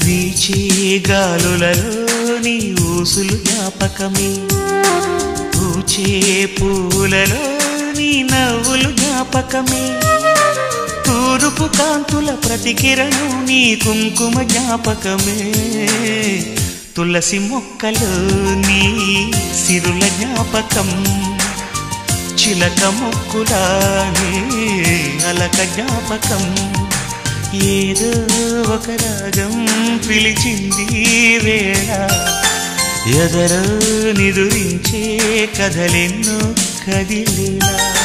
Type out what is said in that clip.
వీచే గాలులలో నీ ఊసులు జ్ఞాపకమే, పూచే పూలలో నీ నవ్వులు జ్ఞాపకమే, తూరుపు కాంతుల ప్రతికిరణం నీ కుంకుమ జ్ఞాపకమే, తులసి మొక్కలో నీ సిరుల జ్ఞాపకం, చిలక మొక్కులానే అలక జ్ఞాపకం, ఏదో ఒక రాగం పిలిచింది వేళ, ఎదరో నిదురించే కథలెన్నో కదిలేలా.